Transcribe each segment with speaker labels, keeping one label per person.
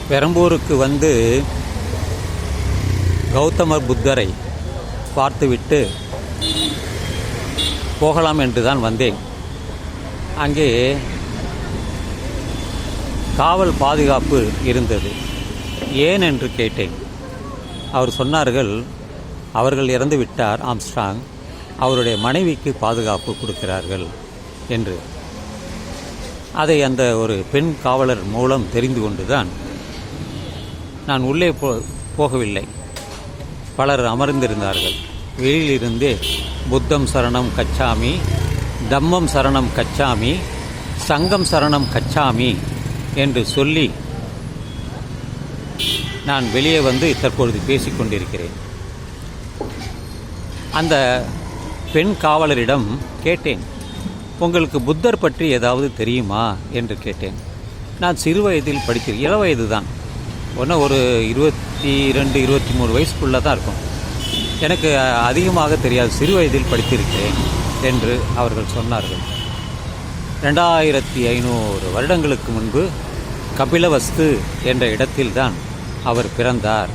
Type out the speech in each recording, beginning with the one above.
Speaker 1: பெரம்பூருக்கு வந்து கௌதமர் புத்தரை பார்த்துவிட்டு போகலாம் என்று தான் வந்தேன். அங்கே காவல் பாதுகாப்பு இருந்தது. ஏன் என்று கேட்டேன். அவர் சொன்னார்கள், அவர்கள் இறந்து விட்டார் ஆம்ஸ்ட்ராங், அவருடைய மனைவிக்கு பாதுகாப்பு கொடுக்கிறார்கள் என்று. அதை அந்த ஒரு பெண் காவலர் மூலம் தெரிந்து கொண்டுதான் நான் உள்ளே போகவில்லை. பலர் அமர்ந்திருந்தார்கள். வெளியிலிருந்தே புத்தம் சரணம் கச்சாமி, தம்மம் சரணம் கச்சாமி, சங்கம் சரணம் கச்சாமி என்று சொல்லி நான் வெளியே வந்து தற்பொழுது பேசிக்கொண்டிருக்கிறேன். அந்த பெண் காவலரிடம் கேட்டேன், உங்களுக்கு புத்தர் பற்றி ஏதாவது தெரியுமா என்று கேட்டேன். நான் சிறு வயதில் படித்தேன், இளவயது தான், ஒன்றும் ஒரு 22, 23 வயசுக்குள்ளே தான் இருக்கும். எனக்கு அதிகமாக தெரியாது, சிறு வயதில் படித்திருக்கிறேன் என்று அவர்கள் சொன்னார்கள். 2500 வருடங்களுக்கு முன்பு கபிலவஸ்து என்ற இடத்தில்தான் அவர் பிறந்தார்.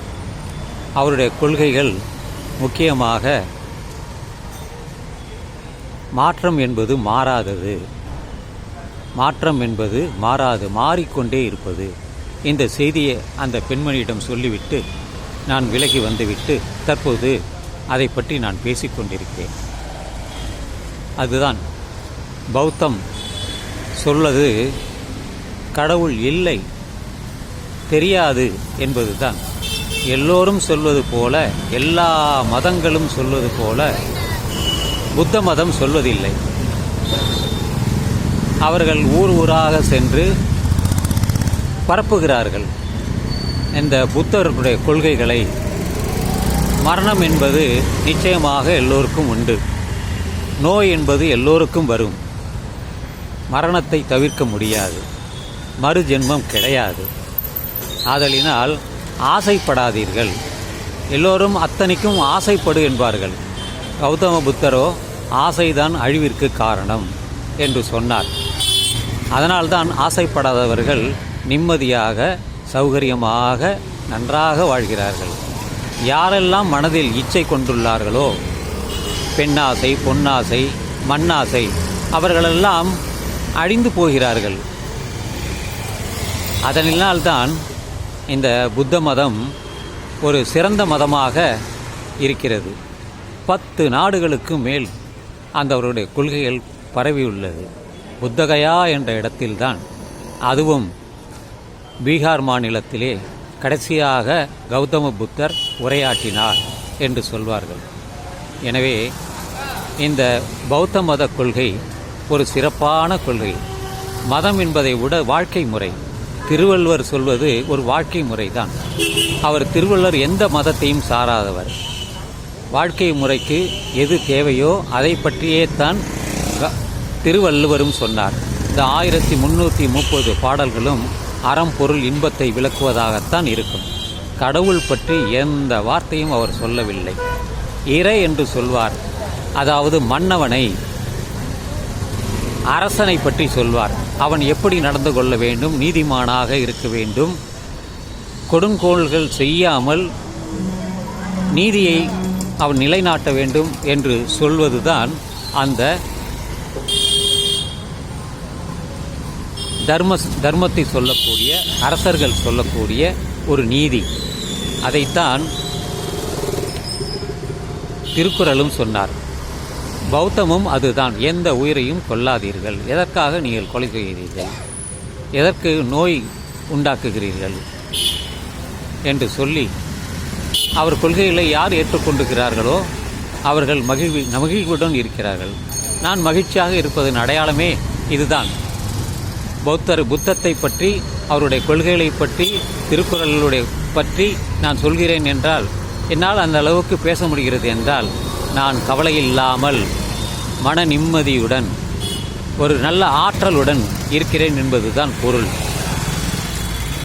Speaker 1: அவருடைய கொள்கைகள் முக்கியமாக மாற்றம் என்பது மாறாதது, மாற்றம் என்பது மாறாது, மாறிக்கொண்டே இருப்பது. இந்த செய்தியை அந்த பெண்மணியிடம் சொல்லிவிட்டு நான் விலகி வந்துவிட்டு தற்போது அதை பற்றி நான் பேசிக்கொண்டிருக்கிறேன். அதுதான் பௌத்தம் சொல்வது கடவுள் இல்லை, தெரியாது என்பதுதான். எல்லோரும் சொல்வது போல, எல்லா மதங்களும் சொல்வது போல புத்த மதம் சொல்வதில்லை. அவர்கள் ஊர் ஊராக சென்று பரப்புகிறார்கள் இந்த புத்தருடைய கொள்கைகளை. மரணம் என்பது நிச்சயமாக எல்லோருக்கும் உண்டு, நோய் என்பது எல்லோருக்கும் வரும், மரணத்தை தவிர்க்க முடியாது, மறு ஜென்மம் கிடையாது. ஆதலினால் ஆசைப்படாதீர்கள். எல்லோரும் அத்தனைக்கும் ஆசைப்படு என்பார்கள். கௌதம புத்தரோ ஆசைதான் அழிவிற்கு காரணம் என்று சொன்னார். அதனால்தான் ஆசைப்படாதவர்கள் நிம்மதியாக சௌகரியமாக நன்றாக வாழ்கிறார்கள். யாரெல்லாம் மனதில் இச்சை கொண்டுள்ளார்களோ, பெண்ணாசை, பொன்னாசை, மண்ணாசை, அவர்களெல்லாம் அழிந்து போகிறார்கள். அதனால்தான் இந்த புத்த மதம் ஒரு சிறந்த மதமாக இருக்கிறது. 10 நாடுகளுக்கு மேல் அந்தவருடைய கொள்கைகள் பரவியுள்ளது. புத்தகயா என்ற இடத்தில்தான், அதுவும் பீகார் மாநிலத்திலே கடைசியாக கௌதம புத்தர் உரையாற்றினார் என்று சொல்வார்கள். எனவே இந்த பௌத்த மத கொள்கை ஒரு சிறப்பான கொள்கை. மதம் என்பதை விட வாழ்க்கை முறை. திருவள்ளுவர் சொல்வது ஒரு வாழ்க்கை முறைதான். அவர் திருவள்ளுவர் எந்த மதத்தையும் சாராதவர். வாழ்க்கை முறைக்கு எது தேவையோ அதை பற்றியே தான் திருவள்ளுவரும் சொன்னார். இந்த 1330 பாடல்களும் அறம் பொருள் இன்பத்தை விளக்குவதாகத்தான் இருக்கும். கடவுள் பற்றி எந்த வார்த்தையும் அவர் சொல்லவில்லை. இறை என்று சொல்வார், அதாவது மன்னவனை, அரசனை பற்றி சொல்வார். அவன் எப்படி நடந்து கொள்ள வேண்டும், நீதிமானாக இருக்க வேண்டும், கொடுங்கோள்கள் செய்யாமல் நீதியை அவன் நிலைநாட்ட வேண்டும் என்று சொல்வதுதான் அந்த தர்மத்தை சொல்லக்கூடிய, அரசர்கள் சொல்லக்கூடிய ஒரு நீதி. அதைத்தான் திருக்குறளும் சொன்னார். பௌத்தமும் அதுதான். எந்த உயிரையும் கொல்லாதீர்கள். எதற்காக நீங்கள் கொலை செய்கிறீர்கள், எதற்கு நோய் உண்டாக்குகிறீர்கள் என்று சொல்லி அவர் கொள்கைகளை யார் ஏற்றுக்கொண்டுகிறார்களோ அவர்கள் மகிழ்வுடன் இருக்கிறார்கள். நான் மகிழ்ச்சியாக இருப்பதன் அடையாளமே இதுதான். புத்தத்தை பற்றி, அவருடைய கொள்கைகளை பற்றி, திருக்குறளுடைய பற்றி நான் சொல்கிறேன் என்றால், என்னால் அந்த அளவுக்கு பேச முடிகிறது என்றால், நான் கவலையில்லாமல் மன நிம்மதியுடன் ஒரு நல்ல ஆற்றலுடன் இருக்கிறேன் என்பதுதான் பொருள்.